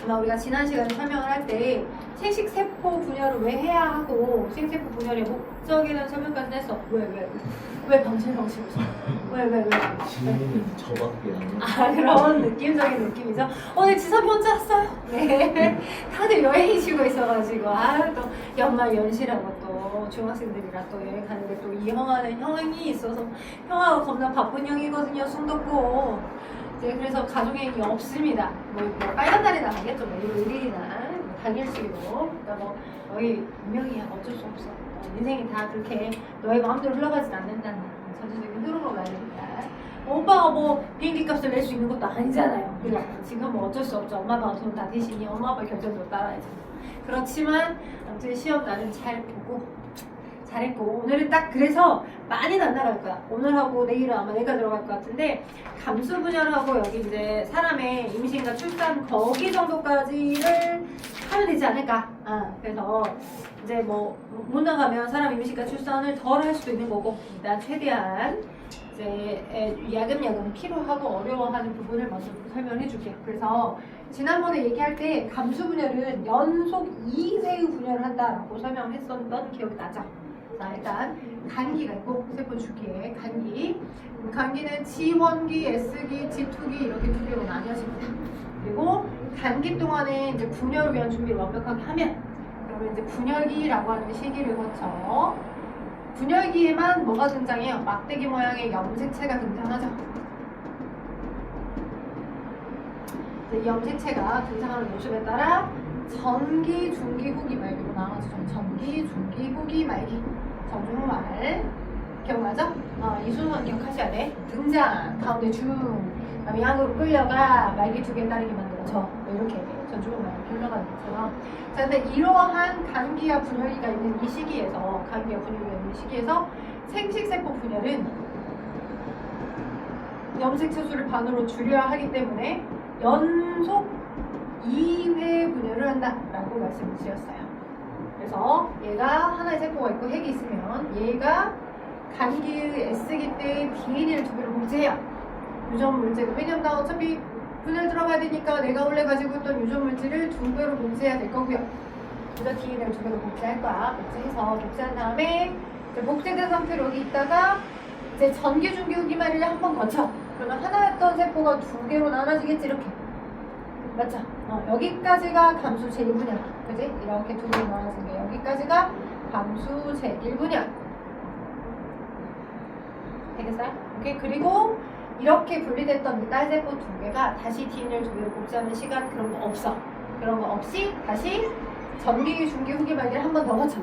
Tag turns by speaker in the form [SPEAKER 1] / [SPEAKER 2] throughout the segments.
[SPEAKER 1] 아마 우리가 지난 시간에 설명을 할 때 생식세포 분열을 왜 해야 하고 생식세포 분열의 목적에 대한 설명까지 했어. 왜 방실방실 웃어? 왜?
[SPEAKER 2] 질문이 저밖에 안 해.
[SPEAKER 1] 그런 느낌적인 느낌이죠. 오늘 지섭이 혼자 왔어요. 네. 다들 여행이시고 있어가지고 또 연말 연시라고 또 중학생들이랑 또 여행 가는데 또 이 형아는 형이 있어서 형아가 겁나 바쁜 형이거든요. 숨 덮고. 이제 그래서 가족여행이 없습니다. 뭐 빨간 날이 나가겠죠. 뭐 1일이나 당일치기로. 그러니까 뭐 너희 운명이야. 어쩔 수 없어. 인생이 다 그렇게 너의 마음대로 흘러가진 않는다는 전체적인 흐름으로 가야 됩니다. 오빠가 뭐 비행기 값을 낼 수 있는 것도 아니잖아요. 그래. 지금 뭐 어쩔 수 없죠. 엄마 아빠가 돈 다 대신이 엄마 아빠 결정대로 따라야죠. 그렇지만 아무튼 시험 나름 잘 보고 잘했고 오늘은 딱 그래서 많이는 안 나갈 거야. 오늘하고 내일은 아마 내가 들어갈 것 같은데 감수 분열하고 여기 이제 사람의 임신과 출산 거기 정도까지를 하면 되지 않을까. 그래서 이제 뭐 못 나가면 사람 임신과 출산을 덜 할 수도 있는 거고 일단 최대한 이제 야금야금 필요하고 어려워하는 부분을 먼저 설명해 줄게요. 그래서 지난번에 얘기할 때 감수 분열은 연속 2회의 분열을 한다라고 설명했었던 기억이 나죠? 자, 일단 간기가 있고 세포 주기에 간기는 G1기, S기, G2기 이렇게 두 개로 나뉘어집니다. 그리고 간기 동안에 이제 분열을 위한 준비를 완벽하게 하면 그러면 이제 분열기라고 하는 시기를 거쳐 분열기에만 뭐가 등장해요? 막대기 모양의 염색체가 등장하죠. 이제 염색체가 등장하는 모습에 따라 전기, 중기, 후기, 말기로 나눠지죠. 전기, 중기, 후기, 말기. 정중말 기억나죠? 이 순서는 기억하셔야 돼. 등장, 가운데 중, 그다음에 양으로 끌려가 말기 두 개 따르게 만들어져. 이렇게 전중말 흘러가는 것처럼. 자, 근데 이러한 간기와 분열기가 있는 이 시기에서 생식세포 분열은 염색체 수를 반으로 줄여야 하기 때문에 연속 2회 분열을 한다라고 말씀을 드렸어요. 그래서 얘가 하나의 세포가 있고 핵이 있으면 얘가 간기의 S기 때 DNA를 두 개로 복제해요. 유전 물질. 왜냐면 나 어차피 분열 들어가야 되니까 내가 원래 가지고 있던 유전 물질을 두 배로 복제해야 될 거고요. 그래서 DNA를 두 배로 복제할 거야. 복제한 다음에 이제 복제된 상태로 여기 있다가 이제 전기, 중기, 후기말을 한번 거쳐. 그러면 하나였던 세포가 두 개로 나눠지겠지 이렇게. 맞죠? 여기까지가 감수 제1분열. 그지? 이렇게 두 개로 나눠진 게 여기까지가 감수 제1분열. 되겠어요? 오케이. 그리고 이렇게 분리됐던 이 딸세포 두 개가 다시 DNA를 두 개로 복제하는 시간 그런 거 없어. 그런 거 없이 다시 전기, 중기, 후기 말기를 한 번 더 거쳐.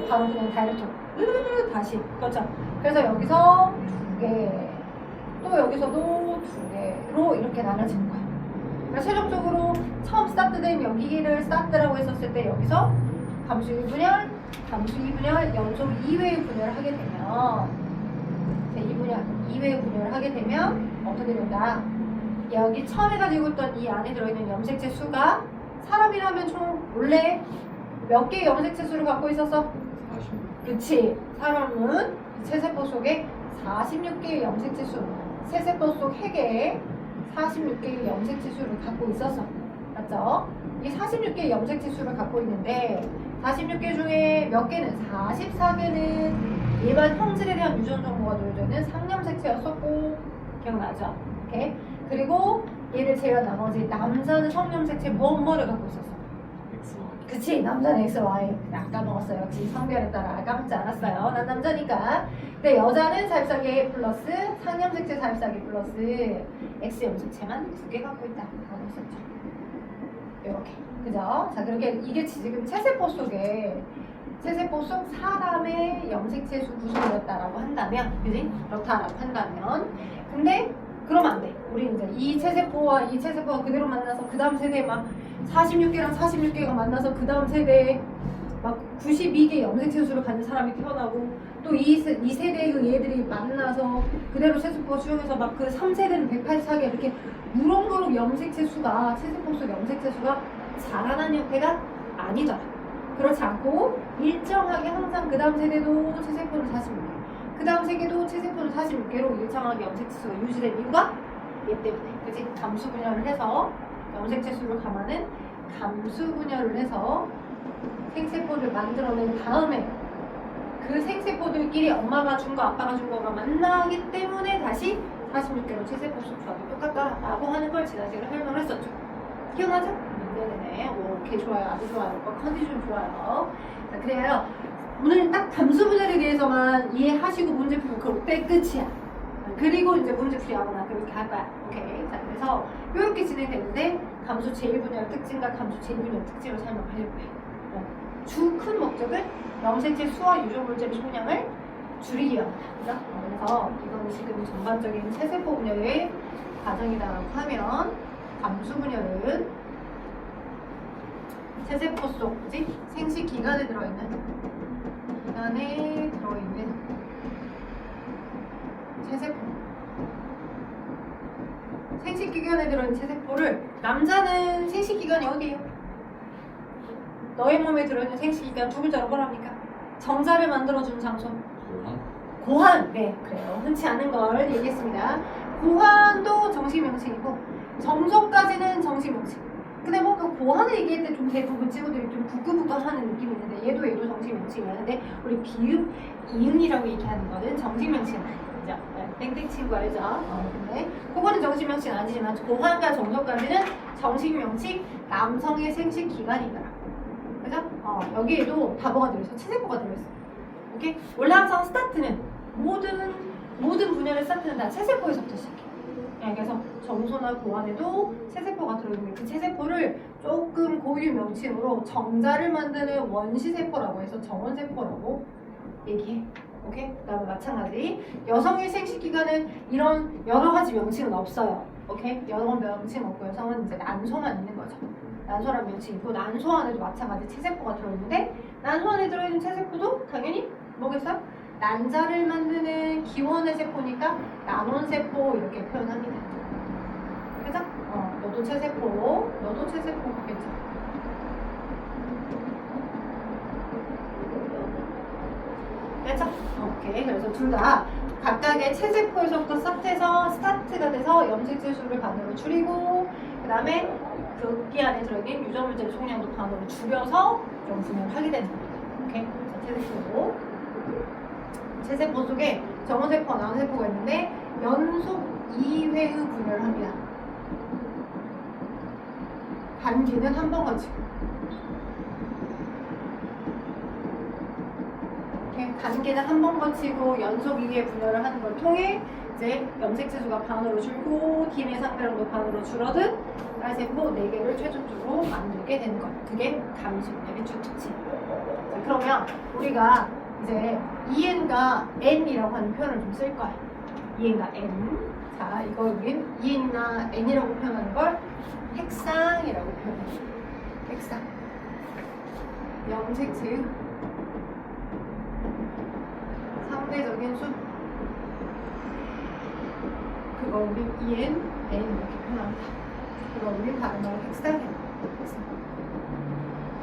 [SPEAKER 1] 바로 그냥 다이렉트로 다시 거쳐. 그래서 여기서 두 개, 또 여기서도 두 개로 이렇게 나눠지는 거야. 그러니까 최종적으로 처음 스타트된 여기를 스타트라고 했었을 때 여기서 감수 1분열, 감수 2분열, 연속 2회의 분열을 하게 되면 제2분열, 2회의 분열을 하게 되면 어떻게 된다? 여기 처음에 가지고 있던 이 안에 들어있는 염색체 수가 사람이라면 총 원래 몇 개의 염색체 수를 갖고 있었어?
[SPEAKER 2] 40.
[SPEAKER 1] 그치. 사람은 체세포 속에 46개의 염색체 수, 세세포 속 핵에 46개의 염색체 수를 갖고 있었어. 맞죠? 이 46개의 염색체 수를 갖고 있는데 46개 중에 몇 개는 44개는 일반 형질에 대한 유전 정보가 놓여져 있는 상염색체였었고 기억나죠? 오케이? 그리고 얘를 제외한 나머지 남자는 성염색체 뭐를 갖고 있었어? 그치, 남자는 X, Y. 아까 먹었어요. 역시 성별에 따라 까먹지 않았어요. 난 남자니까. 근데 여자는 삽입사계 플러스 상염색체 삽입사계 플러스 X 염색체만 두 개 갖고 있다. 라고 했었죠. 이렇게. 그죠? 자, 그렇게 이게 지금 체세포 속 사람의 염색체 수 구성이었다라고 한다면, 그지? 그렇다라고 한다면. 근데 그러면 안 돼. 우리 이제 이 체세포와 이 체세포가 그대로 만나서 그 다음 세대에 막 46개랑 46개가 만나서 그 다음 세대에 막 92개 염색체 수를 가진 사람이 태어나고 또 이 세대의 그 얘들이 만나서 그대로 체세포가 수용해서 막 그 3세대는 184개 이렇게 무럭무럭 염색체 수가 체세포 속 염색체 수가 자라난 형태가 아니더라. 그렇지 않고 일정하게 항상 그 다음 세대도 체세포는 46개 그 다음 세계도 체세포는 46개로 일정하게 염색체 수가 유지된 이유가 얘 때문에. 그치? 감수 분열을 해서 염색체 수를 감하는 분열을 해서 생세포를 만들어낸 다음에 그 생세포들끼리 엄마가 준 거 아빠가 준 거가 만나기 때문에 다시 46개로 체세포 수프하고 똑같다라고 하는 걸 지난 시간에 설명을 했었죠. 기억나죠? 네네네. 오케이, 좋아요. 아주 좋아요. 컨디션 좋아요. 자, 그래요. 오늘 딱 담수 분열에 대해서만 이해하시고 문제 풀고 그때 끝이야. 그리고 이제 문제 풀이하거나 그렇게 할 거야. 오케이. 자, 그래서 이렇게 진행되는데 감수 제1분열 특징과 감수 제2분열 특징을 설명하려고 해. 주 큰 목적은 염색체 수와 유전물질 총량을 줄이기 위함이다. 그죠? 그래서 이거는 지금 전반적인 체세포 분열의 과정이다라고 하면 감수 분열은 체세포 속 생식 기관에 들어있는 체세포, 생식 기관에 들어있는 체세포를 남자는 생식 기관이 어디예요? 너의 몸에 들어있는 생식 기관 두 글자로 뭐랍니까? 정자를 만들어주는 장소. 고환. 네, 그래요. 흔치 않은 걸 얘기했습니다. 고환도 정식 명칭이고 정소까지는 정식 명칭. 근데 뭐 그 고환을 얘기할 때 좀 대부분 친구들이 좀 부끄부끄하는 느낌이 있는데 얘도 정식 명칭이야. 근데 우리 비읍, 이응이라고 얘기하는 거는 정식 명칭은 아니죠. 땡땡 친구 알죠? 근데 그거는 정식 명칭 아니지만 고환과 정소까지는 정식 명칭 남성의 생식 기관이더라. 그죠? 여기에도 다보가 들어있어. 체세포가 들어있어. 오케이? 원래 항상 스타트는 모든 분열의 스타트는 다 체세포에서부터 시작해. 그래서 정소나 고환에도 체세포가 들어있는데 그 체세포를 조금 고유 명칭으로 정자를 만드는 원시세포라고 해서 정원세포라고 얘기해. 오케이? 그다음에 마찬가지 여성의 생식기관은 이런 여러 가지 명칭은 없어요. 오케이? 여러 명칭 없고 여성은 이제 난소만 있는 거죠. 난소란 명칭이 있고 난소 안에도 마찬가지 체세포가 들어있는데 난소 안에 들어있는 체세포도 당연히 뭐겠어요? 난자를 만드는 기원의 세포니까 난원세포 이렇게 표현합니다. 그죠? 너도 체세포겠죠? 그죠? 오케이. 그래서 둘 다 각각의 체세포에서부터 스타트가 돼서 염색체 수를 반으로 줄이고 그 다음에 극기 안에 들어있는 유전물질 총량도 반으로 줄여서 분열을 하게 되는 겁니다. 오케이? 자, 체세포 속에 정원세포와 난원세포가 있는데 연속 2회의 분열을 합니다. 단기는 한 번 거치고 단기는 한 번 거치고 연속 2회 분열을 하는 걸 통해 이제 염색체 수가 반으로 줄고 기내 상대량도 반으로 줄어든 딸세포 4개를 최종적으로 만들게 되는 것. 그게 감수 분열의 주 특징. 자, 그러면 우리가 이제 EN과 N이라고 하는 표현을 좀 쓸 거야. EN과 N. 자, 이거 우린 EN과 N이라고 표현하는 걸 핵상이라고 표현해. 핵상. 염색체의 상대적인 수. 그거 우린 EN, N 이렇게 표현합니다. 그거 우린 다른 말로 핵상이라고.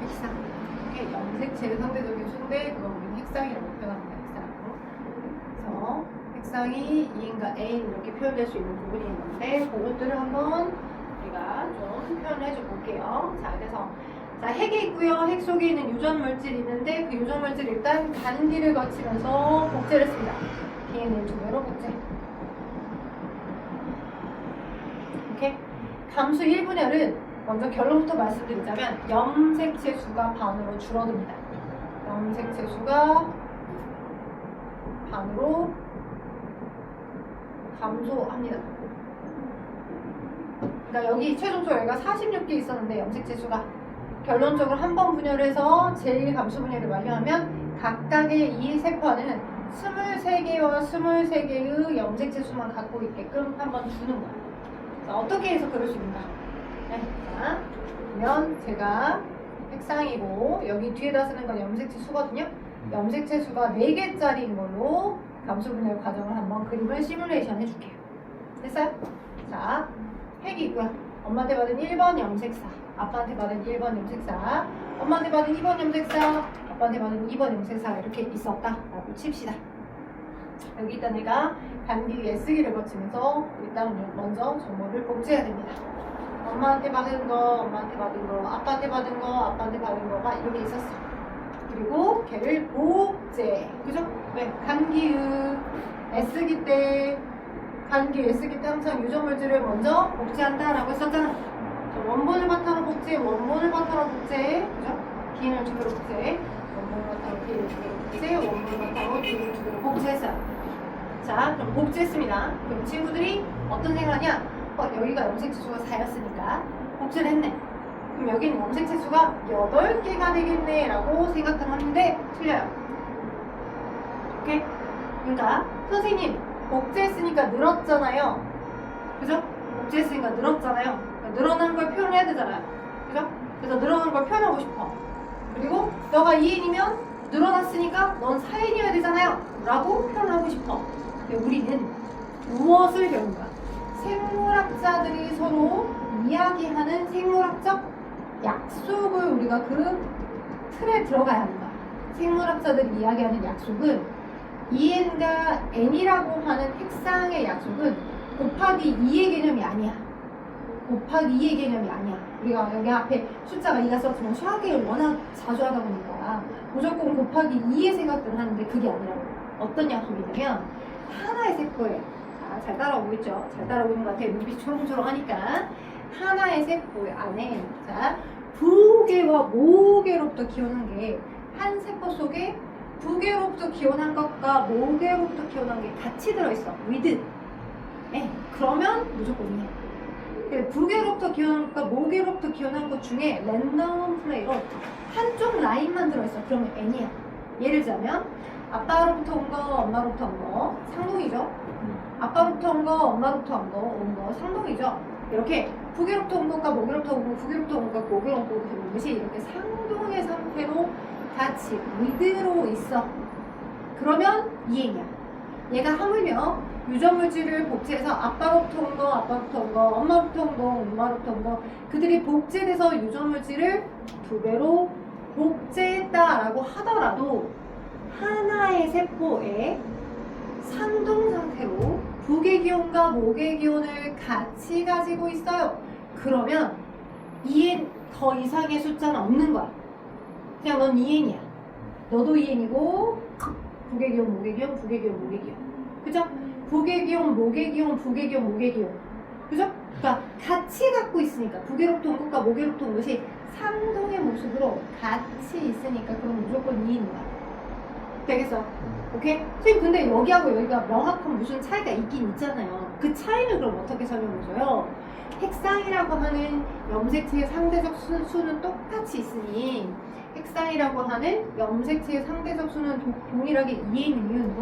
[SPEAKER 1] 핵상. 이게 염색체의 상대적인 수인데 그거 우린 핵상이라고 표현합니다. 핵상으로. 그래서 핵상이 E인과 N 이렇게 표현될 수 있는 부분이 있는데 그것들을 한번 우리가 좀 표현을 해줘 볼게요. 자, 그래서 자, 핵이 있고요. 핵 속에 있는 유전물질이 있는데 그 유전물질 일단 단기를 거치면서 복제를 했습니다. DNA 2배로 복제. 오케이? 감수 1분열은 먼저 결론부터 말씀드리자면 염색체 수가 반으로 줄어듭니다. 염색체 수가 반으로 감소합니다. 그러니까 여기 최종적으로 여기가 46개 있었는데 염색체 수가 결론적으로 한 번 분열해서 제1감수 분열을 완료하면 각각의 이 세포는 23개와 23개의 염색체 수만 갖고 있게끔 한 번 주는 거야. 자, 어떻게 해서 그럴 수 있는가? 네, 자, 그러면 제가 핵상이고 여기 뒤에다 쓰는 건 염색체 수거든요. 염색체 수가 4개짜리인 걸로 감수 분열 과정을 한번 그림을 시뮬레이션 해줄게요. 됐어요? 자, 핵이 있고요. 엄마한테 받은 1번 염색사, 아빠한테 받은 1번 염색사, 엄마한테 받은 2번 염색사, 아빠한테 받은 2번 염색사 이렇게 있었다라고 칩시다. 여기 일단 내가 단기 S기를 거치면서 일단 먼저 정보를 복제해야 됩니다. 엄마한테 받은 거, 엄마한테 받은 거, 아빠한테 받은 거, 아빠한테 받은 거가 이렇게 있었어. 그리고 걔를 복제. 그죠? 왜? 감기유. 애쓰기 때, 감기 애쓰기 때 항상 유전물질을 먼저 복제한다라고 했었잖아. 자, 원본을 바탕으로 복제, 원본을 바탕으로 복제. 그죠? DN을 두 개로 복제. 원본을 바탕으로 DN을 두 개로 복제, 원본을 바탕으로 DN을 두 개로 복제했어요. 자, 그럼 복제했습니다. 그럼 친구들이 어떤 생각하냐? 여기가 염색체수가 4였으니까 복제를 했네. 그럼 여기는 염색체수가 8개가 되겠네 라고 생각을 하는데 틀려요. 오케이? 그러니까 선생님 복제했으니까 늘었잖아요. 그죠? 복제했으니까 늘었잖아요. 그러니까 늘어난 걸 표현해야 되잖아요. 그죠? 그래서 늘어난 걸 표현하고 싶어. 그리고 너가 2n이면 늘어났으니까 넌 4n이어야 되잖아요 라고 표현하고 싶어. 근데 우리는 무엇을 배운가? 생물학자들이 서로 이야기하는 생물학적 약속을 우리가 그 틀에 들어가야 하는 거야. 생물학자들이 이야기하는 약속은 EN과 N이라고 하는 핵상의 약속은 곱하기 2의 개념이 아니야. 곱하기 2의 개념이 아니야. 우리가 여기 앞에 숫자가 2가 썼지만 수학을 워낙 자주 하다 보니까 무조건 곱하기 2의 생각들을 하는데 그게 아니라고. 어떤 약속이냐면 하나의 세포에 잘 따라오고 있죠? 잘 따라오고 있는 것 같아요. 눈빛이 초롱초롱 하니까 하나의 세포 안에 자 부개와 모개로부터 기원한 게 한 세포 속에 부개로부터 기원한 것과 모개로부터 기원한 게 같이 들어있어. with. 네, 그러면 무조건 이해. 부개로부터 기원한 것과 모개로부터 기원한 것 중에 랜덤 플레이로 한쪽 라인만 들어있어. 그러면 n이야. 예를 들자면 아빠로부터 온 거, 엄마로부터 온 거 상동이죠. 아빠로부터 온 거, 엄마로부터 온 거 상동이죠. 이렇게 부계로부터 온 것과 모계로부터 온 거, 부계로부터 온 것과 모계로부터 온 것이 이렇게 상동의 상태로 같이 위드로 있어. 그러면 이행이야. 얘가 하물며 유전물질을 복제해서 아빠로부터 온 거, 아빠로부터 온 거, 엄마로부터 온 거, 엄마로부터 온 거 그들이 복제돼서 유전물질을 2배로 복제했다라고 하더라도 하나의 세포에 상동 상태로 부계기온과 모계기온을 같이 가지고 있어요. 그러면 2n 더 이상의 숫자는 없는 거야. 그냥 넌 2n이야. 너도 2n이고 부계기온, 모계기온, 부계기온, 모계기온. 그죠? 부계기온, 모계기온, 부계기온, 모계기온. 그죠? 그러니까 같이 갖고 있으니까 부계로부터 온 것과 모계로부터 온 것이 상동의 모습으로 같이 있으니까 그럼 무조건 2n인 거야. 되겠어? 오케이? 선생님 근데 여기하고 여기가 명확한 무슨 차이가 있긴 있잖아요. 그 차이는 그럼 어떻게 설명해줘요? 핵상이라고 하는 염색체의 상대적 수는 똑같이 있으니 핵상이라고 하는 염색체의 상대적 수는 동일하게 2n인 이유는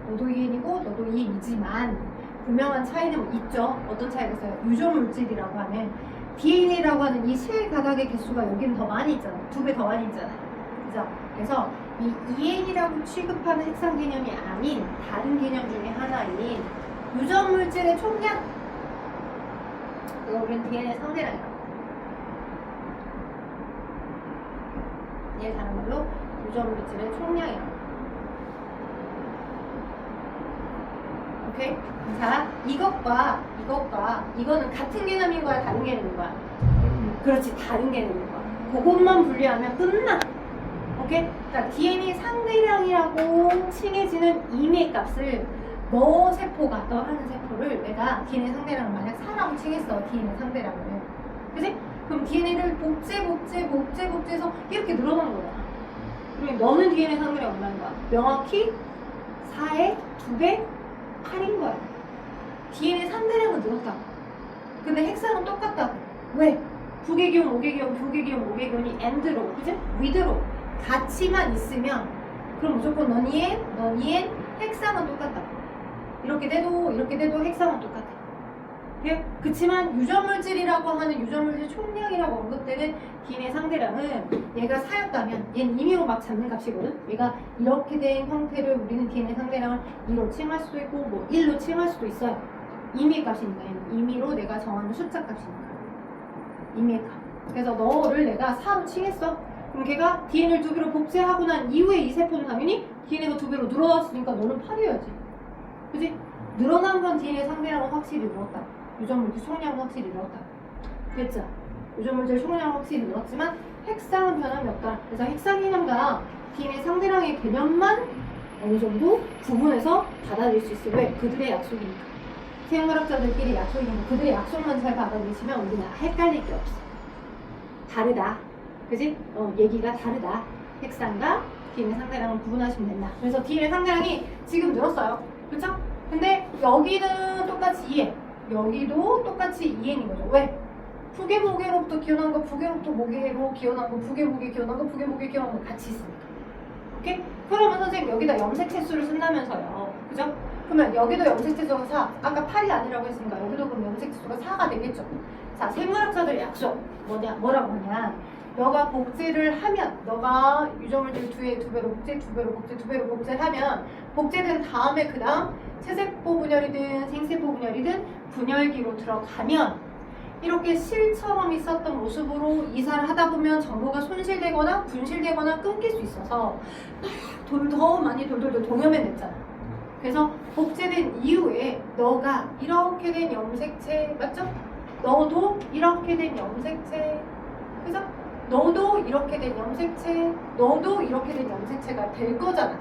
[SPEAKER 1] 너도 2n이고 너도 2n이지만 분명한 차이는 있죠. 어떤 차이가 있어요? 유전물질이라고 하는 DNA라고 하는 이 실가닥의 개수가 여기는 더 많이 있잖아요. 2배 더 많이 있잖아요. 그죠? 그래서 이 EN이라고 취급하는 핵상 개념이 아닌 다른 개념 중에 하나인 유전물질의 총량, 이거 우리는 DNA 상대라니까. 얘 다른 말로 유전물질의 총량이라고. 오케이? 자, 이것과 이거는 같은 개념인 거야, 다른 개념인 거야? 그렇지, 다른 개념인 거야. 그것만 분리하면 끝나. 오케이? 그러니까 DNA 상대량이라고 칭해지는 임의 값을 너 세포가, 너 하는 세포를 내가 DNA 상대량을 만약 4라고 칭했어, DNA 상대량을. 그치? 그럼 DNA를 복제해서 이렇게 늘어난 거야. 그러면 너는 DNA 상대량 얼마인 거야? 명확히 4의 2배 8인 거야. DNA 상대량은 늘었다고. 근데 핵상은 똑같다고. 왜? 부계기온, 모계기온이 AND로, 그치? WITH로 같이만 있으면 그럼 무조건 넌 EN, 핵상은 똑같다. 이렇게 돼도 핵상은 똑같아. 예? 그치만 유전물질이라고 하는 유전물질 총량이라고 언급되는 DNA 상대량은 얘가 4였다면 얘는 임의로 막 잡는 값이거든. 얘가 이렇게 된 형태를 우리는 DNA 상대량을 2로 칭할 수도 있고 뭐 1로 칭할 수도 있어요. 임의 값이니까 얘는 임의로 내가 정하는 숫자 값이니까 임의 값. 그래서 너를 내가 4로 칭했어. 그럼 걔가 DNA를 2배로 복제하고 난 이후에 이 세포는 당연히 DNA가 2배로 늘어났으니까 너는 8이어야지. 그치? 늘어난 건 DNA 상대량은 확실히 늘었다. 유전물질 총량은 확실히 늘었다. 됐죠? 요즘 문제 총량 확실히 늘었지만 핵상은 변함이 없다. 그래서 핵상 개념과 DNA의 상대량의 개념만 어느 정도 구분해서 받아들일 수 있어요. 왜? 그들의 약속이니까. 생물학자들끼리 약속이니까 그들의 약속만 잘 받아들이시면 우리는 헷갈릴 게 없어. 다르다. 그지? 얘기가 다르다. 핵상과 DNA 상대량을 구분하시면 된다. 그래서 DNA 상대량이 지금 늘었어요. 그쵸? 근데 여기는 똑같이 2n. 여기도 똑같이 2n인 거죠. 왜? 북의 무게로부터 기원한 거, 북의로부터 무게로 기원한 거, 북의 무게 기원한 거, 북의 무게 기원한 거 같이 있습니다. 오케이? 그러면 선생님 여기다 염색체수를 쓴다면서요. 그죠? 그러면 여기도 염색체수가 4. 아까 8이 아니라고 했으니까 여기도 그럼 염색체수가 4가 되겠죠. 자, 생물학자들의 약속. 뭐라고 하냐. 너가 복제를 하면, 너가 유전물질 2배로 복제, 2배로 복제, 2배로 복제를 하면 복제된 다음에 그 다음 체세포 분열이든 생세포 분열이든 분열기로 들어가면 이렇게 실처럼 있었던 모습으로 이사를 하다 보면 정보가 손실되거나 분실되거나 끊길 수 있어서 더 많이 돌돌돌 동여매냈잖아. 그래서 복제된 이후에 너가 이렇게 된 염색체 맞죠? 너도 이렇게 된 염색체 그죠? 너도 이렇게 된 염색체 너도 이렇게 된 염색체가 될 거잖아.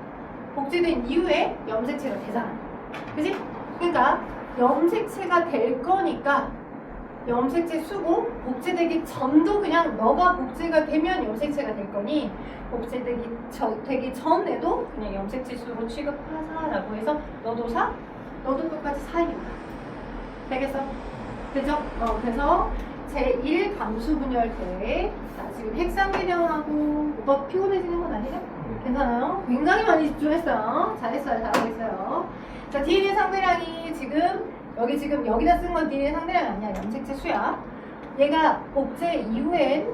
[SPEAKER 1] 복제된 이후에 염색체가 되잖아. 그지? 그러니까 염색체가 될 거니까 염색체 수고 복제되기 전도 그냥 너가 복제가 되면 염색체가 될 거니 복제되기 전에도 그냥 염색체 수로 취급하자라고 해서 너도 4? 너도 똑같이 4이야. 되겠어? 그죠? 그래서 제1 감수 분열대. 자, 지금 핵상 개념하고 오빠 피곤해지는 건 아니죠? 괜찮아요? 굉장히 많이 집중했어요. 잘했어요. 잘하고 있어요. 자, DNA 상대량이 지금 여기다 쓴 건 DNA 상대량이 아니야. 염색체 수야. 얘가 복제 이후에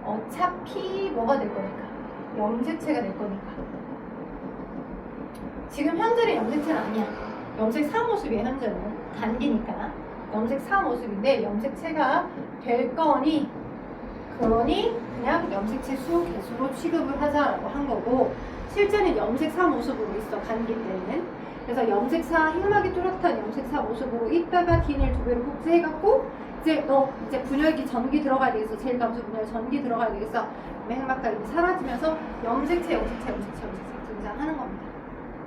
[SPEAKER 1] 어차피 뭐가 될 거니까 염색체가 될 거니까. 지금 현재는 염색체는 아니야. 염색 4 모습이야. 현재는 단기니까 염색 4 모습인데 염색체가 될 거니 그러니 그냥 염색체 수 개수로 취급을 하자라고 한 거고 실제는 염색 4 모습으로 있어. 단기 때는. 그래서 염색사, 흰막이 뚜렷한 염색사 모습으로 있다가 DNA를 2배로 복제해갖고 이제 분열기 전기 들어가야 되겠어. 제일 감수 분열 전기 들어가야 되겠어. 핵막달이 사라지면서 염색체 등장하는 겁니다.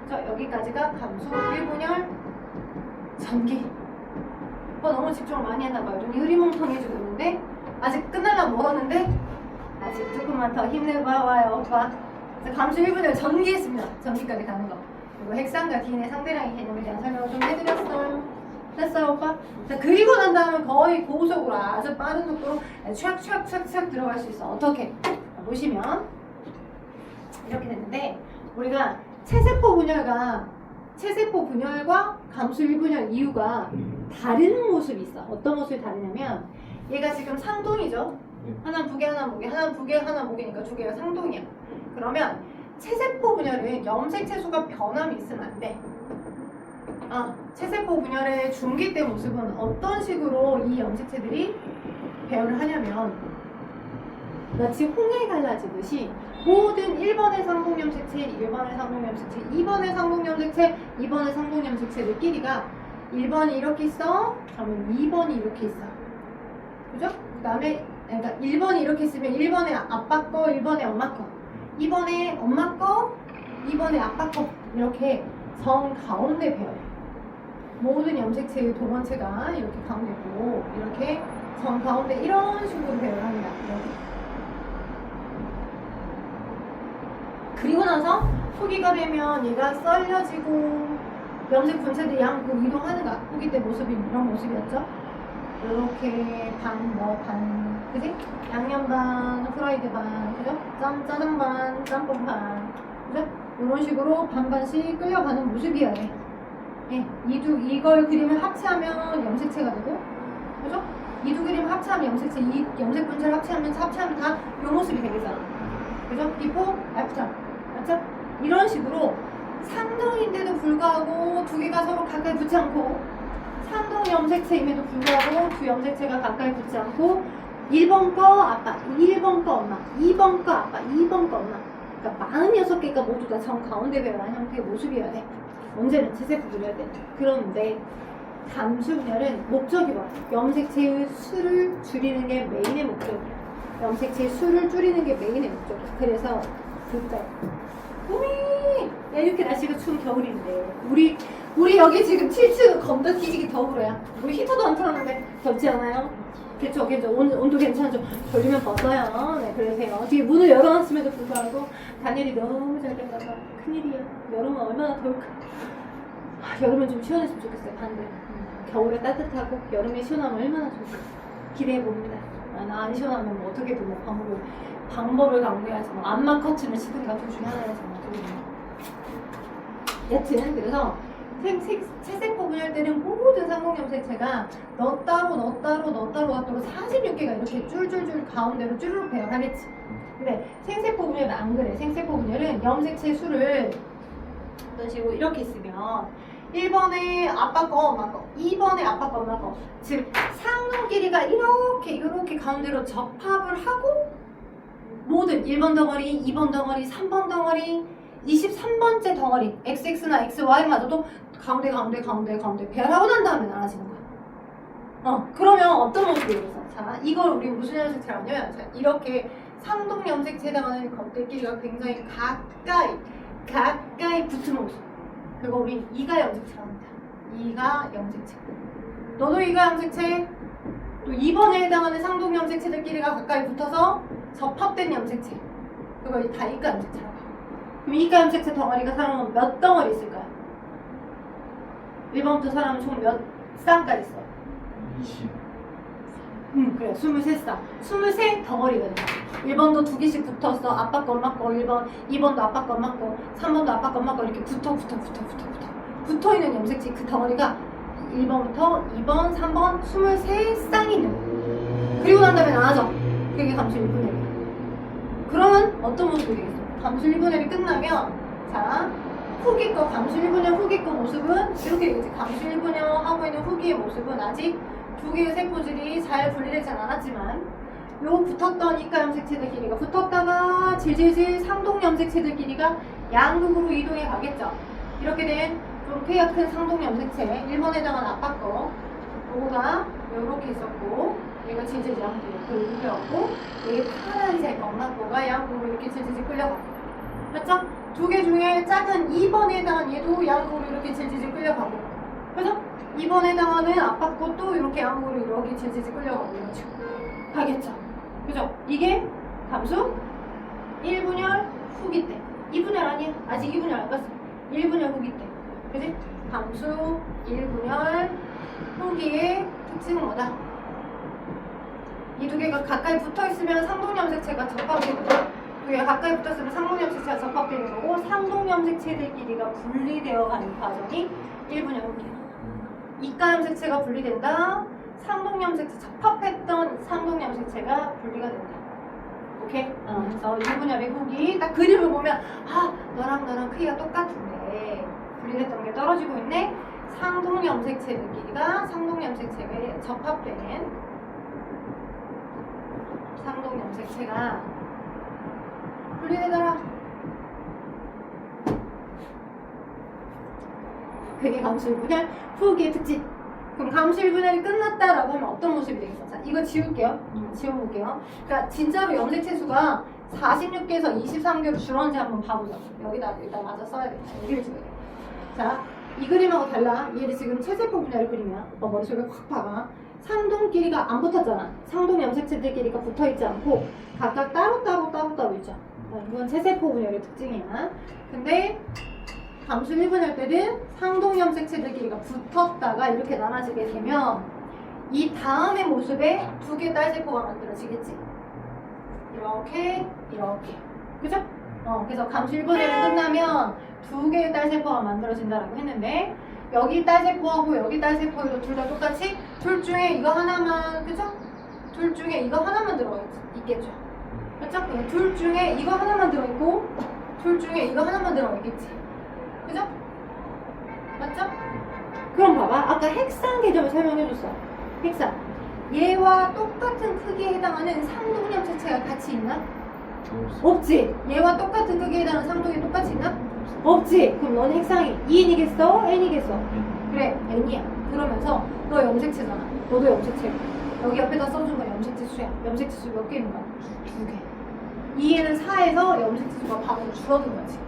[SPEAKER 1] 자, 여기까지가 감수 1분열 전기. 너무 집중을 많이 했나봐요. 좀 흐리멍텅해지고 있는데 아직 끝나려면 멀었는데 아직 조금만 더 힘내봐요. 오빠. 감수 1분열 전기 했습니다. 전기까지 가는 거. 그리고 핵상과 DNA 상대량의 개념에 대한 설명을 좀 해드렸어요. 됐어요, 오빠? 자, 그리고 난 다음에 거의 고속으로 아주 빠른 속도로 촥 들어갈 수 있어. 어떻게? 보시면 이렇게 되는데 우리가 체세포 분열과 감수 1분열 이유가 다른 모습이 있어. 어떤 모습이 다르냐면 얘가 지금 상동이죠. 하나는 북에 하나는 목에 하나는 북에 하나는 목이니까 두 개가 상동이야. 그러면 체세포 분열은 염색체 수가 변함이 있으면 안 돼. 체세포 분열의 중기 때 모습은 어떤 식으로 이 염색체들이 배열을 하냐면 마치 홍해 갈라지듯이 모든 1번의 상동염색체, 1번의 상동염색체, 2번의 상동염색체, 2번의 상동염색체들끼리가 1번이 이렇게 있어. 그러면 2번이 이렇게 있어. 그죠? 그 다음에 그러니까 1번이 이렇게 있으면 1번의 아빠 거, 1번의 엄마 거, 2번의 엄마 거, 2번의 아빠 거 이렇게 정 가운데 배열해. 모든 염색체의 도번체가 이렇게 가운데 있고 이렇게 정 가운데 이런 식으로 배열합니다. 이렇게. 그리고 나서 초기가 되면 얘가 썰려지고 염색 분체들이 양쪽 이동하는 후기 때 모습이 이런 모습이었죠. 이렇게 반, 그지? 양념 반, 후라이드 반, 그죠? 짜장 반, 짬뽕 반, 그죠? 이런 식으로 반반씩 끌려가는 모습이야. 예, 이걸 그림을 합체하면 염색체가 되고, 그죠? 이 두 그림을 합체하면 염색체, 이 염색 분체를 합체하면 다 이 모습이 되겠잖아. 그죠? 비포, 애프터. 맞죠? 이런 식으로 상동인데도 불구하고 두 개가 서로 가까이 붙지 않고 상동 염색체임에도 불구하고 두 염색체가 가까이 붙지 않고 1번 거 아빠, 1번 거 엄마, 2번 거 아빠, 2번 거 엄마. 그러니까 46개가 모두 다 정 가운데 배열한 형태의 모습이어야 돼. 언제는 체세포 분열야 돼. 그런데 감수 분열은 목적이 뭐야? 염색체의 수를 줄이는 게 메인의 목적이야. 염색체의 수를 줄이는 게 메인의 목적이야. 그래서 진짜 야, 이렇게 날씨가 추운 겨울인데 우리 여기 지금 7층 겁나 뒤지기 겨울이야. 우리 히터도 안 틀었는데 덥지 않아요? 그쵸, 온도 괜찮죠? 졸리면 벗어요. 네, 그러세요. 뒤에 문을 열어놨음에도 불구하고 단열이 너무 잘 돼가서 큰일이야. 여름은 얼마나 더울까? 여름은 좀 시원했으면 좋겠어요. 반대. 겨울에 따뜻하고 여름에 시원하면 얼마나 좋을까? 기대해봅니다. 나 안 시원하면 뭐 어떻게 뭐 방법을 강구해야지. 뭐 안마 커튼을 치든가 둘 중에 하나를 정말 여튼 그래서 채색po 분열되는 모든 상동염색체가 너 따로 46개가 이렇게 줄줄줄 가운데로 쭈르륵 배열하겠지. 근데 생세포 분열은 안 그래. 생세포 분열은 염색체 수를 이런 식으로 이렇게 쓰면 1번에 아빠 거, 엄마 거, 2번에 아빠 거, 엄마 거. 즉 상동 길이가 이렇게 가운데로 접합을 하고 모든 1번 덩어리, 2번 덩어리, 3번 덩어리, 23번째 덩어리 XX나 XY마저도 가운데 배열하고 난 다음에 나눠지는 거야. 그러면 어떤 모습이 되겠어? 자, 이걸 우리 무슨 염색체라고 하냐면 자, 이렇게 상동 염색체에 해당하는 것들끼리가 굉장히 가까이 붙은 모습. 그리고 우린 이가 염색체라고 합니다. 이가 염색체. 너도 이가 염색체, 또 2번에 해당하는 상동 염색체들끼리가 가까이 붙어서 접합된 염색체. 그걸 다 이가 염색체라고 해요. 그럼 이가 염색체 덩어리가 사람은 몇 덩어리 있을까요? 1번부터 사람은 총 몇 쌍까지 있어?
[SPEAKER 2] 20.
[SPEAKER 1] 그래, 23쌍. 23덩어리가 돼. 1번도 2개씩 붙었어. 아빠 거, 엄마 거, 1번, 2번도 아빠 거, 엄마 거, 3번도 아빠 거, 엄마 거 이렇게 붙어있는 염색체 그 덩어리가 1번부터 2번, 3번 23쌍이 있는 거야. 그리고 난 다음에 나눠져. 그게 감수 1분의 1이야. 그러면 어떤 모습이 되겠어? 감수 1분의 1이 끝나면 자, 후기 거, 감수 1분의 1 후기 거 모습은 이렇게 되겠지. 감수 1분의 1 하고 있는 후기의 모습은 아직 두 개의 세포질이 잘 분리되지 않았지만 요 붙었던 이가 염색체들끼리가 붙었다가 질질질 상동 염색체들끼리가 양극으로 이동해 가겠죠. 이렇게 된 좀 크기가 큰 상동 염색체 1번에 해당하는 아빠 거 요거가 요렇게 있었고 얘가 질질질 양극으로 끌려갔고 얘 파란색 엄마 거가 양극으로 이렇게 질질질 끌려가고 맞죠? 두 개 중에 작은 2번에 해당하는 얘도 양극으로 이렇게 질질질 끌려가고 그죠? 2번에 해당하는 아빠 것도 이렇게 양극으로 이렇게 질질질 끌려가고 이런 식으로 가겠죠. 그죠? 이게 감수 1분열 후기 때 2분열 아니야. 아직 2분열 안 갔어. 1분열 후기 때 그지? 감수 1분열 후기의 특징은 뭐다? 이 두 개가 가까이 붙어있으면 상동염색체가 접합되는 거고 두 개가 가까이 붙었으면 상동염색체가 접합되는 거고 상동염색체들끼리가 분리되어 가는 과정이 1분열 후기야. 이가 염색체가 분리된다. 상동염색체 접합했던 상동염색체가 분리가 된다. 오케이? 그래서 1분열의 후기 딱 그림을 보면 너랑 크기가 똑같은데 분리됐던 게 떨어지고 있네. 상동염색체들끼리가 상동염색체에 접합되는 상동염색체가 분리되더라. 그게 감수 1분열 후기의 특징. 그럼 감수 1분열이 끝났다라고 하면 어떤 모습이 되겠어? 자, 이거 지울게요. 지워볼게요. 그러니까 진짜로 염색체 수가 46개에서 23개로 줄었는지 한번 봐보자. 여기다 일단 맞아 써야겠다. 여기를 지워야 돼. 자, 이 그림하고 달라. 얘를 지금 채세포 분열의 그림이야. 오빠 머릿속에 확 박아. 상동끼리가 안 붙었잖아. 상동 염색체들끼리가 붙어있지 않고 각각 따로 있죠. 이건 채세포 분열의 특징이야. 근데 감수 1분열 때는 상동 염색체들끼리가 붙었다가 이렇게 나눠지게 되면 이 다음의 모습에 두 개의 딸세포가 만들어지겠지. 이렇게 그죠? 그래서 감수 1분열이 끝나면 두 개의 딸세포가 만들어진다라고 했는데 여기 딸세포하고 여기 딸세포도 둘 다 똑같이 둘 중에 이거 하나만 그죠? 둘 중에 이거 하나만 들어있겠죠. 그죠? 둘 중에 이거 하나만 들어있고 둘 중에 이거 하나만 들어있겠지. 그죠? 맞죠? 그럼 봐봐. 아까 핵상 개념을 설명해줬어. 핵상. 얘와 똑같은 크기에 해당하는 상동염색체가 같이 있나? 없지. 얘와 똑같은 크기에 해당하는 상동이 똑같이 있나? 없지. 그럼 넌 핵상이 2n이겠어? n이겠어? 그래, n이야. 그러면서 너 염색체잖아. 너도 염색체. 여기 옆에다 써준 건 염색체수야. 염색체수 몇 개 있는 거야? 2개. 2에는 4에서 염색체수가 반으로 줄어든 거지.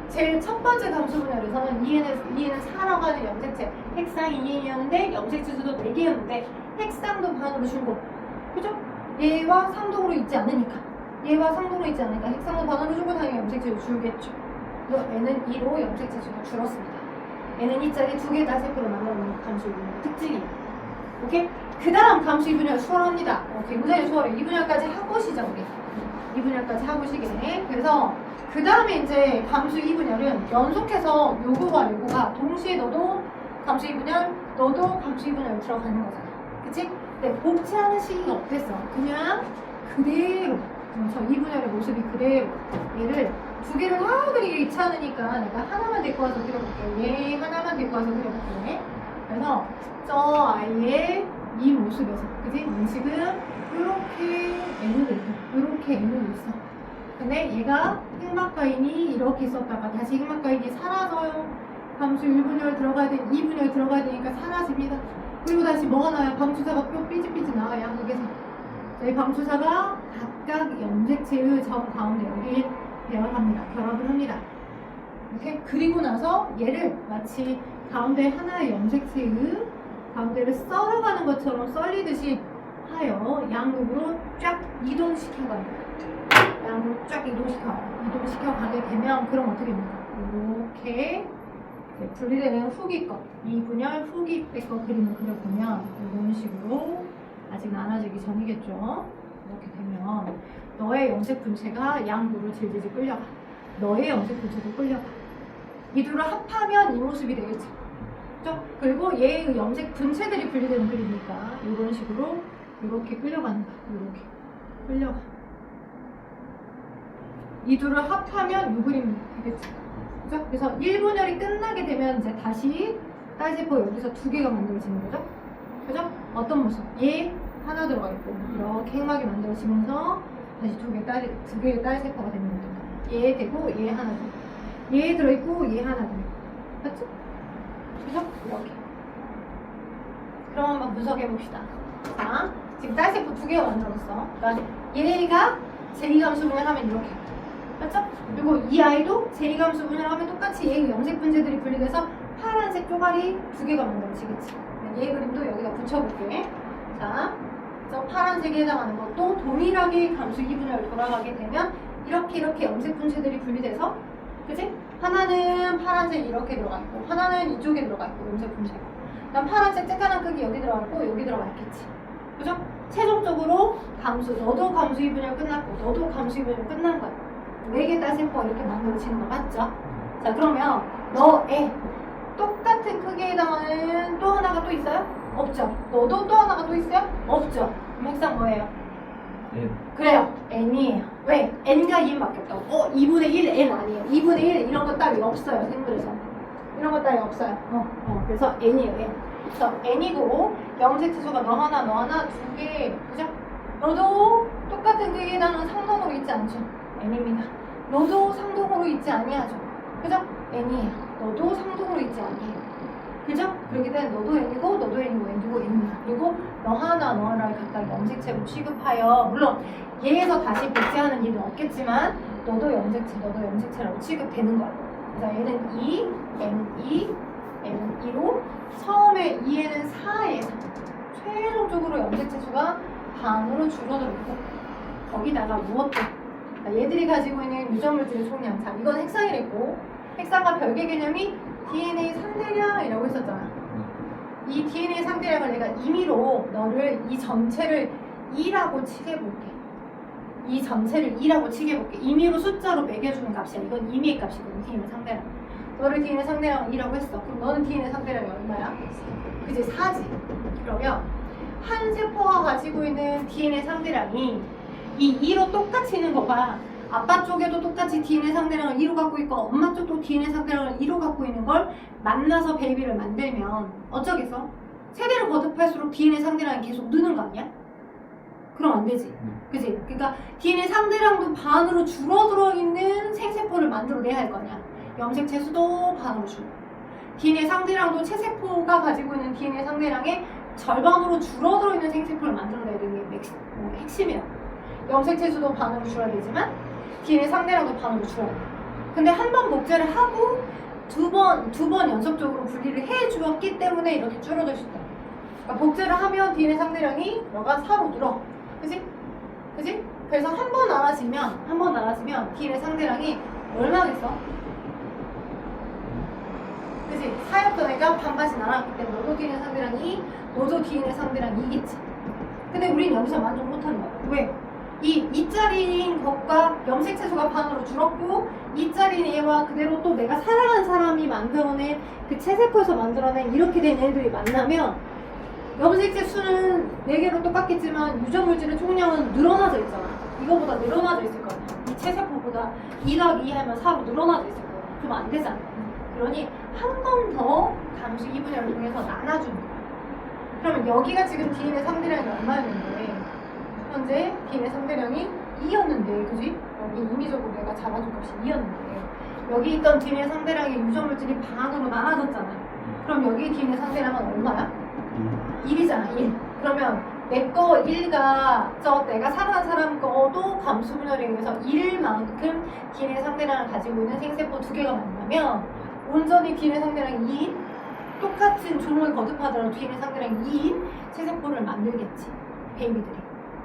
[SPEAKER 1] 제일 첫 번째 감수 분열에서는 2에는 4라고 하는 염색체. 핵상이 2n이었는데 염색체수도 4개였는데 핵상도 반으로 줄고. 그죠? 얘와 상동으로 있지 않으니까. 얘와 상동으로 있지 않으니까 핵상도 반으로 줄고 당연히 염색체수 줄겠죠. 그래서 n은 2로 염색체수가 줄었습니다. n은 2짜리 2개의 딸세포를 만들어놓는 감수 분열 특징이에요. 오케이? 그 다음 감수 2분열 수월합니다. 굉장히 수월해. 2분열까지 하고시죠, 우리. 2분열까지 하고시게. 그래서 그 다음에 이제 감수 2분열은 연속해서 요거와 요거가 동시에 너도 감수 2분열, 너도 감수 2분열 들어가는 거잖아. 그치? 근데 복제하는 시기가 어땠어? 그냥 그대로. 저 2분열의 모습이 그대로. 얘를 2개를 다 그리기 귀찮으니까 내가 하나만 데리고 와서 그려볼게. 얘 하나만 데리고 와서 그려볼게. 그래서 저 아이의 이 모습에서, 그지? 지금 이렇게 N을 있어. 이렇게 N을 있어. 근데 얘가 흑막가인이 이렇게 있었다가 다시 흑막가인이 사라져요. 감수 1분열 들어가야 돼, 2분열 들어가야 되니까 사라집니다. 그리고 다시 뭐가 나와요? 방추사가 뼈 삐질삐질 나와요. 양극에서. 저희 방추사가 각각 염색체의 점 가운데 여기 배열합니다. 결합을 합니다. 이렇게 그리고 나서 얘를 마치 가운데 하나의 염색체의 가운데를 썰어가는 것처럼 썰리듯이 하여 양극으로 쫙 이동시켜갑니다. 양극으로 쫙 이동시켜가게 되면 그럼 어떻게 됩니까? 이렇게 분리되는 후기 것, 2분열 후기 때 거 그림을 그려보면 이런 식으로 아직 나눠지기 전이겠죠. 이렇게 되면 너의 염색 분체가 양구로 질질질 끌려가. 너의 염색 분체도 끌려가. 이 둘을 합하면 이 모습이 되겠죠. 그죠? 그리고 얘의 염색 분체들이 분리되는 그림이니까 이런 식으로 이렇게 끌려가는 거야. 이렇게 끌려가. 이 둘을 합하면 이 그림이 되겠죠. 그죠? 그래서 1분열이 끝나게 되면 이제 다시 딸세포 여기서 2개가 만들어지는 거죠. 그죠? 어떤 모습? 얘 하나 들어가 있고 이렇게 핵막이 만들어지면서 다시 2개의 딸세포가 되는 거죠. 얘 되고 얘 하나 되고 얘 들어있고 얘 하나 되고 맞죠? 그죠? 이렇게. 그럼 한번 분석해봅시다. 자, 지금 딸세포 2개가 만들어졌어. 그러니까 얘가 제2감수 분열하면 이렇게. 맞죠? 그리고 이 아이도 제2감수 분열하면 똑같이 얘의 염색 분체들이 분리돼서 파란색 쪼가리 2개가 만들어지겠지. 얘 그림도 여기다 붙여볼게. 자, 저 파란색에 해당하는 것도 동일하게 감수 2분열 돌아가게 되면 이렇게 염색 분체들이 분리돼서, 그치? 하나는 파란색 이렇게 들어가 있고 하나는 이쪽에 들어가 있고 염색 분체가. 그다음 파란색 쬐깐한 크기 여기 들어가 있고 여기 들어가 있겠지. 그죠? 최종적으로 너도 감수 2분열 끝났고 너도 감수 2분열 끝난 거야. 4개 딸세포가 이렇게 만들어지는 거 맞죠? 자, 그러면 너의 똑같은 크기에 해당하는 또 하나가 또 있어요? 없죠? 너도 또 하나가 또 있어요? 없죠? 그럼 핵상 뭐예요?
[SPEAKER 2] N.
[SPEAKER 1] 그래요. N이에요. 왜? N과 2밖에 없다고. 2분의 1 N 아니에요. 2분의 1 이런 거 따위 없어요. 생물에서. 이런 거 따위 없어요. 그래서 N이에요. N. 그래서 N이고 염색체수가 너 하나 2개. 그죠? 너도 똑같은 크기에 해당하는 상동으로 있지 않죠? N입니다. 너도 상동으로 있지 아니하죠? 그죠? N이에요. 너도 상동으로 있지 아니에요. 그죠? 그렇게 되면 너도 N이고 너도 N이고 N이고 N이다. 그리고 너 하나를 각각 염색체로 취급하여, 물론 얘에서 다시 복제하는 일은 없겠지만 너도 염색체라고 취급되는 거야. 그래서 얘는 2, N2, N2로 처음에 2에는 4에서 최종적으로 염색체 수가 반으로 줄어들고, 거기다가 무엇도 얘들이 가지고 있는 유전물질의 총량. 자, 이건 핵상이랬고 핵상과 별개 개념이 DNA 상대량이라고 했었잖아. 이 DNA 상대량을 내가 임의로 너를 이 전체를 2라고 치게 볼게. 이 전체를 2라고 치게 볼게. 임의로 숫자로 매겨주는 값이야. 이건 임의의 값이거든. DNA 상대량. 너를 DNA 상대량을 2라고 했어. 그럼 너는 DNA 상대량이 얼마야? 그치, 4지. 그러면 한 세포가 가지고 있는 DNA 상대량이 이 2로 똑같이 있는 거가 아빠 쪽에도 똑같이 DNA 상대량을 2로 갖고 있고 엄마 쪽도 DNA 상대량을 2로 갖고 있는 걸 만나서 베이비를 만들면 어쩌겠어? 세대를 거듭할수록 DNA 상대량이 계속 느는 거 아니야? 그럼 안 되지. 그치? 그러니까 DNA 상대량도 반으로 줄어들어 있는 생세포를 만들어내야 할 거 아니야. 염색체 수도 반으로 줄고 DNA 상대량도 체세포가 가지고 있는 DNA 상대량의 절반으로 줄어들어 있는 생세포를 만들어내야 되는 게 핵심이야. 염색체수도 반으로 줄어야 되지만 DNA 상대량도 반으로 줄어야 돼. 근데 한 번 복제를 하고 두 번 연속적으로 분리를 해 주었기 때문에 이렇게 줄어들 수 있다. 그러니까 복제를 하면 DNA 상대량이 너가 4로 늘어. 그지? 그지? 그래서 한 번 나눠지면 DNA 상대량이 얼마겠어? 그지? 4였던 애가 반반씩 나눴기 때문에 너도 DNA 상대량이, 너도 DNA 상대량이 2겠지. 근데 우린 여기서 만족 못하는 거야. 왜? 이 2짜리인 것과 염색체수가 반으로 줄었고 2짜리인 얘와 그대로 또 내가 사랑한 사람이 만들어낸 그 체세포에서 만들어낸 이렇게 된 애들이 만나면 염색체 수는 4개로 똑같겠지만 유전물질의 총량은 늘어나져 있잖아. 이거보다 늘어나져 있을 거야. 이 체세포보다 2-2 하면 4로 늘어나져 있을 거야. 그럼 안 되잖아. 그러니 한 번 더 감수 2분열을 통해서 나눠주는 거야. 그러면 여기가 지금 DNA 상대량이 얼마였는데 현재 DNA 상대량이 2였는데 그지? 여기 임의적으로 내가 잡아준 값이 2였는데 여기 있던 DNA 상대량의 유전물질이 반으로 나눠졌잖아. 그럼 여기 DNA 상대량은 얼마야? 1이잖아. 1. 그러면 내 거 1가 저 내가 사랑한 사람 거도 감수분열에 의해서 1만큼 DNA 상대량을 가지고 있는 생세포 2개가 만나면 온전히 DNA 상대량이 2인 똑같은 종을 거듭하더라도 DNA 상대량이 2인 체세포를 만들겠지. 베이비들이.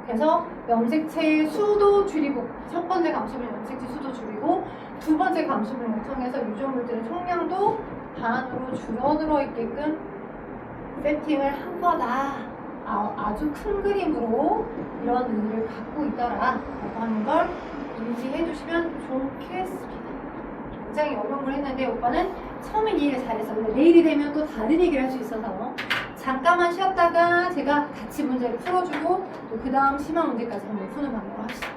[SPEAKER 1] 그래서 염색체 수도 줄이고 첫 번째 감수분열 염색체 수도 줄이고 두 번째 감수분열을 통해서 유전물질의 총량도 반으로 줄어들어 있게끔 세팅을 한 거다. 아주 큰 그림으로 이런 의미를 갖고 있더라 라고 하는 걸 인지해 주시면 좋겠습니다. 굉장히 어려운 걸 했는데 오빠는 처음에 이해를 잘했어. 근데 내일이 되면 또 다른 얘기를 할 수 있어서 잠깐만 쉬었다가 제가 같이 문제를 풀어주고 또 그 다음 심화 문제까지 한번 푸는 방법으로 합시다.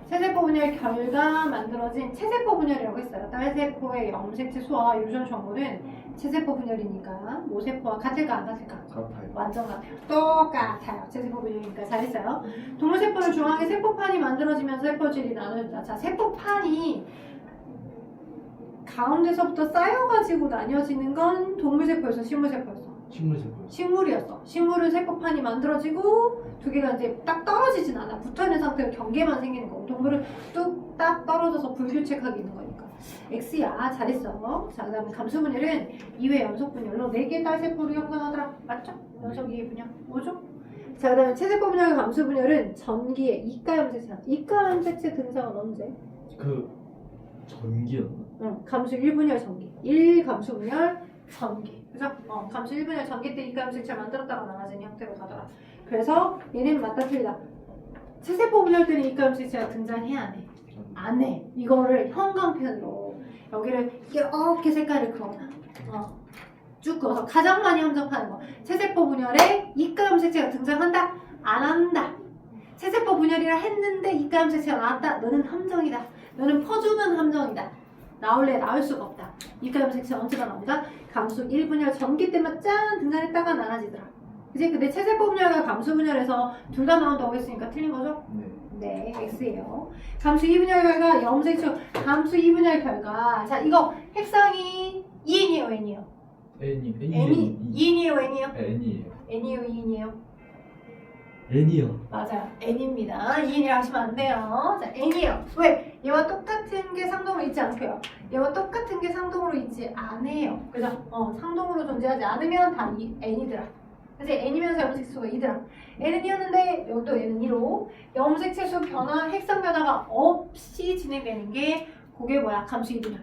[SPEAKER 1] 체세포 분열 결과 만들어진 체세포 분열이라고 했어요. 딸세포의 염색체 수와 유전 정보는 체세포 분열이니까 모세포와 같을까 안 같을까?
[SPEAKER 2] 같아요.
[SPEAKER 1] 완전 같아요. 똑같아요. 체세포 분열이니까 잘했어요. 동물세포는 중앙에 세포판이 만들어지면서 세포질이 나눠진다. 자, 세포판이 가운데서부터 쌓여가지고 나뉘어지는 건 동물세포였어, 식물세포였어?
[SPEAKER 2] 식물세포.
[SPEAKER 1] 식물이었어. 식물은 세포판이 만들어지고 두 개가 이제 딱 떨어지진 않아. 붙어있는 상태로 경계만 생기는 거고 동물은 뚝딱 떨어져서 불규칙하게 있는 거니까. X야. 잘했어. 자, 그 다음에 감수분열은 2회 연속분열로 4개의 딸세포로 형성하더라. 맞죠? 연속 2회 분열. 뭐죠? 자, 그 다음에 체세포 분열과 감수분열은 전기의 이가염색체. 이가염색체 등장은 언제?
[SPEAKER 2] 그 전기였나?
[SPEAKER 1] 응, 감수 1분열 전기. 1감수분열 전기. 그죠? 감수 1분열 전기 때 이가염색체를 만들었다가 나눠진 형태로 가더라. 그래서 얘는 맞다 틀리다. 체세포 분열 때는 이가염색체가 등장해야 안 해? 안 해. 이거를 형광펜으로 여기를 이렇게 색깔을 그어놔. 쭉 그어서 가장 많이 함정하는 거. 체세포 분열에 이가염색체가 등장한다? 안 한다. 체세포 분열이라 했는데 이가염색체가 나왔다? 너는 함정이다. 너는 퍼주는 함정이다. 나올래 나올 수가 없다. 이가염색체가 언제가 나온다? 감수 1분열 전기 때만 짠 등장했다가 나눠지더라. 그치? 근데 체세포 분열과 감수 분열에서 둘 다 나온다고 했으니까 틀린 거죠?
[SPEAKER 2] 네.
[SPEAKER 1] 네, X예요. 감수 2분열 결과 염색체 감수 2분열 결과. 자, 이거 핵상이 2N이에요, N이에요?
[SPEAKER 2] N이
[SPEAKER 1] 2N이에요, N이에요?
[SPEAKER 2] N이에요.
[SPEAKER 1] N이에요, 2N이에요?
[SPEAKER 2] N이요.
[SPEAKER 1] 맞아요. N입니다. 2N이라 하시면 안 돼요. 자, N이에요. 왜? 얘와 똑같은 게 상동으로 있지 않고요. 얘와 똑같은 게 상동으로 있지 않아요. 그죠? 상동으로 존재하지 않으면 다 N이더라. 그래서 N이면서 염색체수가 2더라. N은 2였는데 여기도 얘는 2로 염색체수 변화, 핵상 변화가 없이 진행되는 게 그게 뭐야? 감수 2분열.